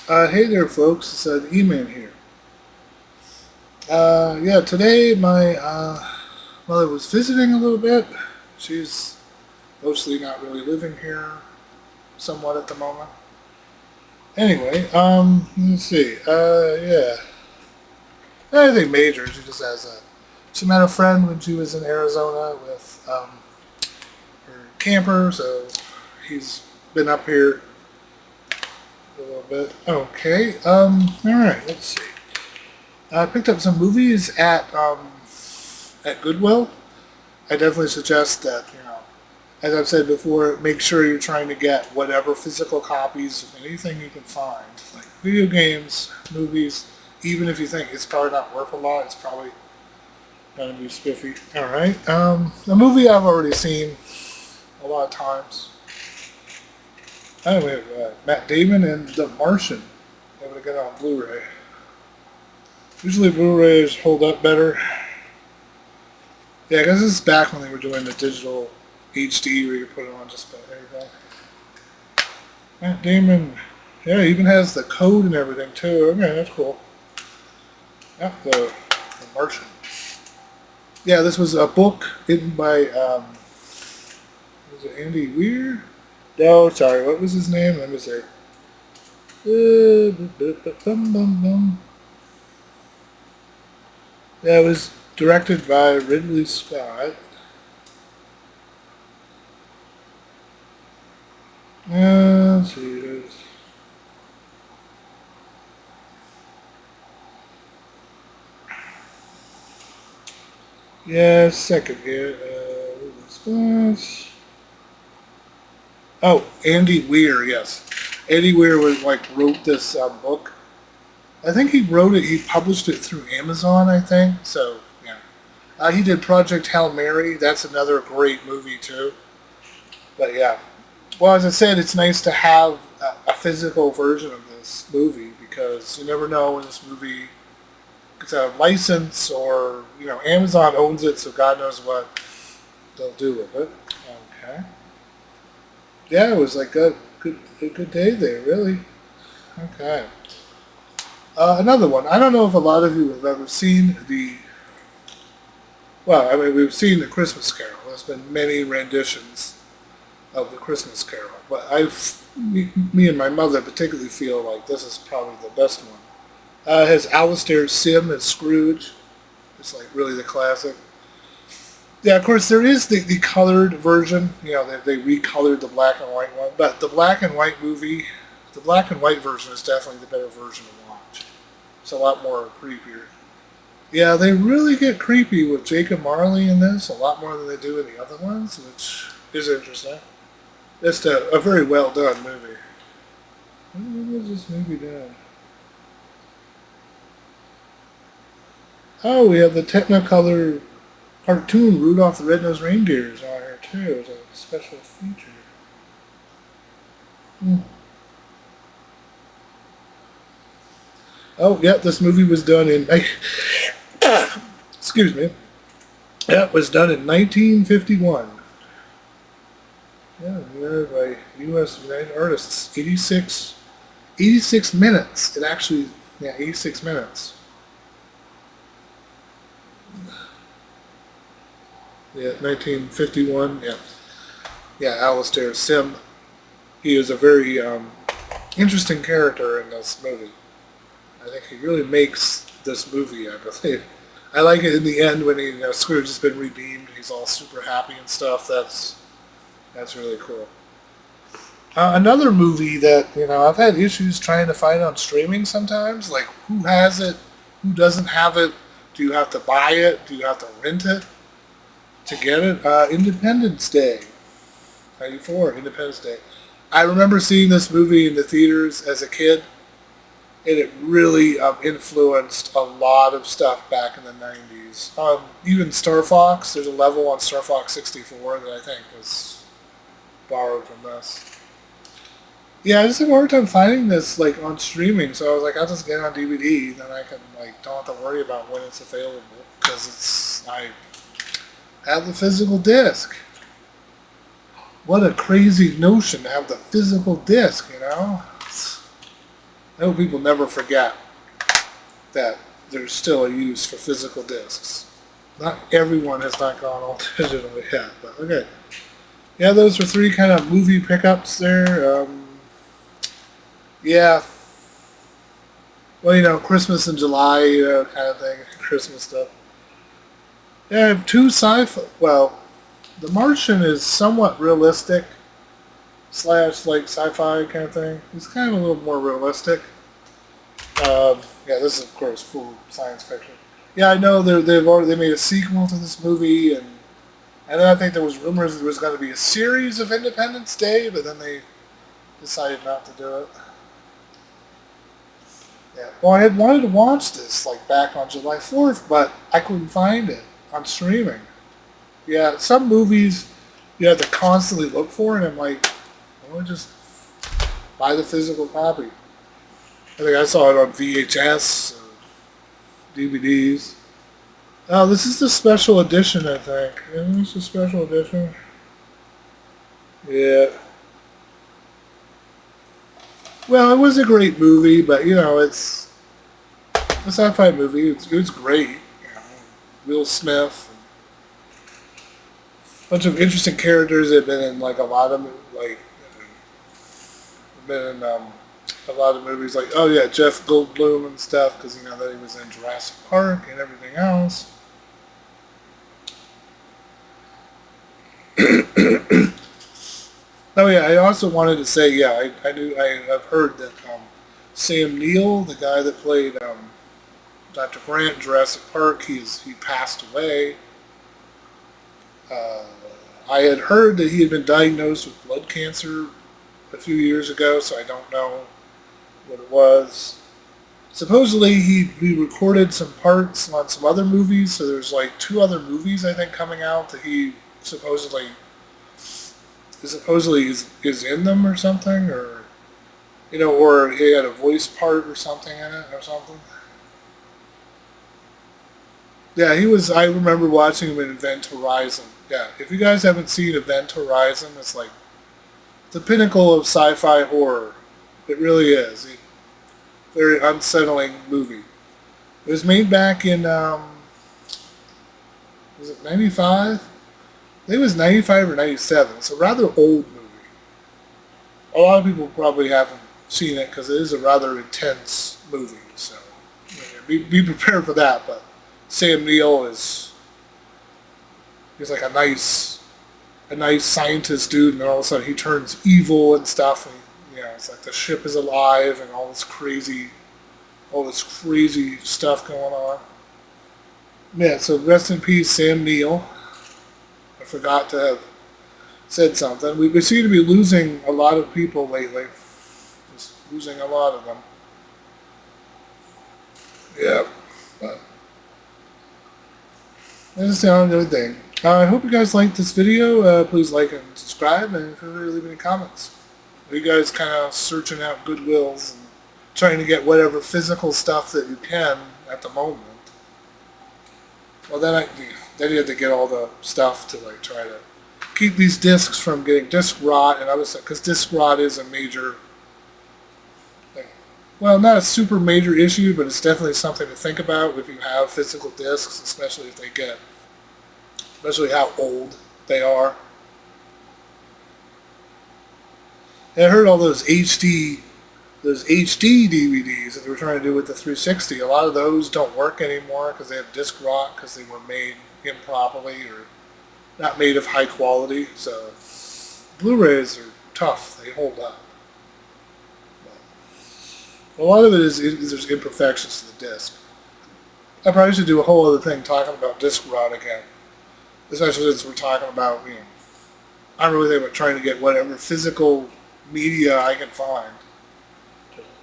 Hey there, folks. It's the E-Man here. Yeah, today my mother was visiting a little bit. She's mostly not really living here, somewhat at the moment. Anyway, let's see. Yeah, anything major. She just has a. She met a friend when she was in Arizona with her camper, so he's been up here a little bit. Okay. All right. Let's see. I picked up some movies at Goodwill. I definitely suggest that, as I've said before, make sure you're trying to get whatever physical copies of anything you can find, like video games, movies. Even if you think it's probably not worth a lot, it's probably going to be spiffy. All right, a movie I've already seen a lot of times. Oh, we have Matt Damon and The Martian. Able to get on Blu-ray. Usually Blu-rays hold up better. Yeah, I guess this is back when they were doing the digital HD where you put it on just about everything. Matt Damon, yeah, he even has the code and everything too. Okay, that's cool. Yeah, the Martian. Yeah, this was a book written by, was it Andy Weir? No, sorry, what was his name? Let me see. Yeah, it was directed by Ridley Scott. Let's see. Yeah, second here. Ridley Scott. Oh, Andy Weir, yes. Andy Weir was wrote this book. I think he wrote it. He published it through Amazon, I think. So yeah, he did Project Hail Mary. That's another great movie too. But yeah, well, as I said, it's nice to have a physical version of this movie because you never know when this movie gets a license or Amazon owns it, so God knows what they'll do with it. Okay. Yeah, it was like a good day there, really. Okay. Another one. I don't know if a lot of you have ever seen well, I mean, we've seen the Christmas Carol. There's been many renditions of the Christmas Carol, but me and my mother particularly feel like this is probably the best one. It has Alistair Sim as Scrooge. It's like really the classic. Yeah, of course, there is the colored version. They recolored the black and white one, but the black and white version is definitely the better version to watch. It's a lot more creepier. Yeah, they really get creepy with Jacob Marley in this, a lot more than they do in the other ones, which is interesting. It's a very well done movie. When was this movie done? Oh, we have the Technicolor cartoon Rudolph the Red-Nosed Reindeer is on here too as a special feature. Hmm. Oh, yeah, this movie was done in. Excuse me. Yeah, it was done in 1951. Yeah, by U.S. United Artists. 86 minutes. It actually, yeah, 86 minutes. Yeah, 1951. Yeah, yeah. Alistair Sim. He is a very interesting character in this movie. I think he really makes this movie. I believe. I like it in the end when Scrooge has been redeemed. He's all super happy and stuff. That's really cool. Another movie that I've had issues trying to find on streaming sometimes. Like who has it, who doesn't have it. Do you have to buy it? Do you have to rent it to get it? Independence Day. 94, Independence Day. I remember seeing this movie in the theaters as a kid, and it really influenced a lot of stuff back in the 90s. Even Star Fox, there's a level on Star Fox 64 that I think was borrowed from this. Yeah, I just have a hard time finding this on streaming, so I was like, I'll just get it on DVD, then I can don't have to worry about when it's available because I have the physical disc. What a crazy notion to have the physical disc. I hope people never forget that there's still a use for physical discs. Not everyone has not gone all digital yet, but okay. Yeah, those were three kind of movie pickups there. Yeah. Well, Christmas in July, kind of thing, Christmas stuff. Yeah, I have two sci-fi. Well, The Martian is somewhat realistic slash like sci-fi kind of thing. It's kind of a little more realistic. Yeah, this is of course full science fiction. Yeah, I know they made a sequel to this movie, and then I think there was rumors there was going to be a series of Independence Day, but then they decided not to do it. Yeah. Well, I had wanted to watch this like back on July 4th, but I couldn't find it on streaming. Yeah, some movies you have to constantly look for, and I'm like, I want to just buy the physical copy. I think I saw it on VHS, DVDs. Oh, this is the special edition, I think. Isn't this a special edition? Yeah. Well, it was a great movie, but it's a sci-fi movie. It's great. Will Smith, a bunch of interesting characters that have been in like a lot of a lot of movies. Like Jeff Goldblum and stuff, because that he was in Jurassic Park and everything else. Oh yeah, I also wanted to say, I've heard that Sam Neill, the guy that played Dr. Grant in Jurassic Park, he passed away. I had heard that he had been diagnosed with blood cancer a few years ago, so I don't know what it was. Supposedly he recorded some parts on some other movies, so there's like 2 other movies I think coming out that he supposedly is in them or something, or or he had a voice part or something in it or something. Yeah, he was. I remember watching him in Event Horizon. Yeah, if you guys haven't seen Event Horizon, it's like the pinnacle of sci-fi horror. It really is. Very unsettling movie. It was made back in was it 95? I think it was 95 or 97. It's a rather old movie. A lot of people probably haven't seen it because it is a rather intense movie. So be prepared for that. But Sam Neill he's like a nice scientist dude, and then all of a sudden he turns evil and stuff. And it's like the ship is alive and all this crazy stuff going on. Yeah. So rest in peace, Sam Neill. I forgot to have said something. We seem to be losing a lot of people lately. Just losing a lot of them. Yeah. But that's the only thing. I hope you guys liked this video. Please like and subscribe, and feel free to leave any comments. Are you guys kind of searching out Goodwills and trying to get whatever physical stuff that you can at the moment? Well, then you have to get all the stuff to try to keep these discs from getting disc rot and other stuff, because disc rot is a major thing. Well, not a super major issue, but it's definitely something to think about if you have physical discs, especially how old they are. And I heard all those HD DVDs that they were trying to do with the 360. A lot of those don't work anymore because they have disc rot because they were made improperly or not made of high quality. So Blu-rays are tough; they hold up. But a lot of it is there's imperfections to the disc. I probably should do a whole other thing talking about disc rot again, especially since we're talking about I'm really thinking about trying to get whatever physical media I can find.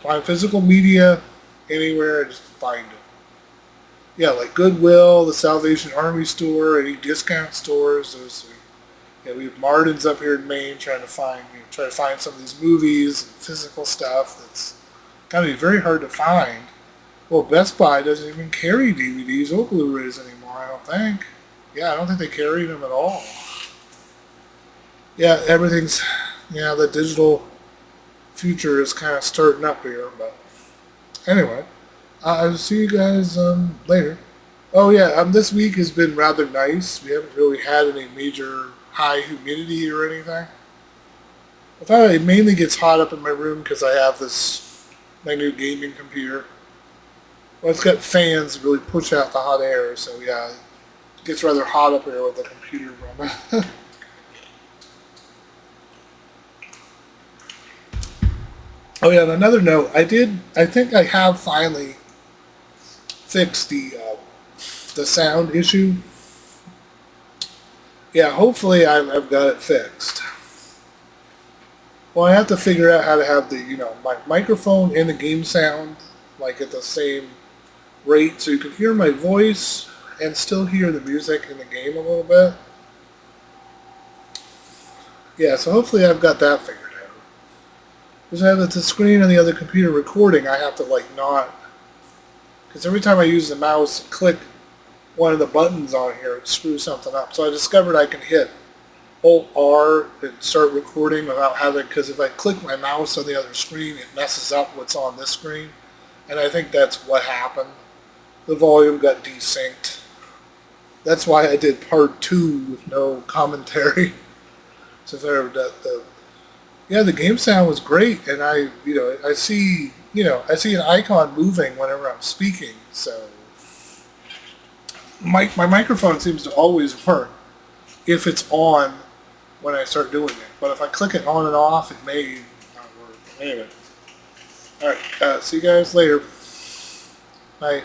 Find physical media anywhere, just find it. Yeah, like Goodwill, the Salvation Army store, any discount stores. We have Martin's up here in Maine trying to find some of these movies and physical stuff that's gotta be very hard to find. Well, Best Buy doesn't even carry DVDs or Blu-rays anymore, I don't think. Yeah, I don't think they carry them at all. Yeah, the digital future is kind of starting up here, but Anyway, I'll see you guys later. Oh yeah, this week has been rather nice. We haven't really had any major high humidity or anything. I thought it mainly gets hot up in my room because I have my new gaming computer. Well, it's got fans that really push out the hot air, so yeah, it gets rather hot up here with the computer running. Oh yeah, on another note, I think I have finally fixed the sound issue. Yeah, hopefully I've got it fixed. Well, I have to figure out how to have my microphone and the game sound like at the same rate, so you can hear my voice and still hear the music in the game a little bit. Yeah, so hopefully I've got that figured out. Because I have the screen on the other computer recording, I have to not, because every time I use the mouse and click one of the buttons on here, it screws something up. So I discovered I can hit Alt R and start recording without having, because if I click my mouse on the other screen, it messes up what's on this screen. And I think that's what happened. The volume got desynced. That's why I did part 2 with no commentary. So if I ever did the game sound was great, and I see an icon moving whenever I'm speaking. So my microphone seems to always work if it's on when I start doing it. But if I click it on and off, it may not work. Anyway. Alright, see you guys later. Bye.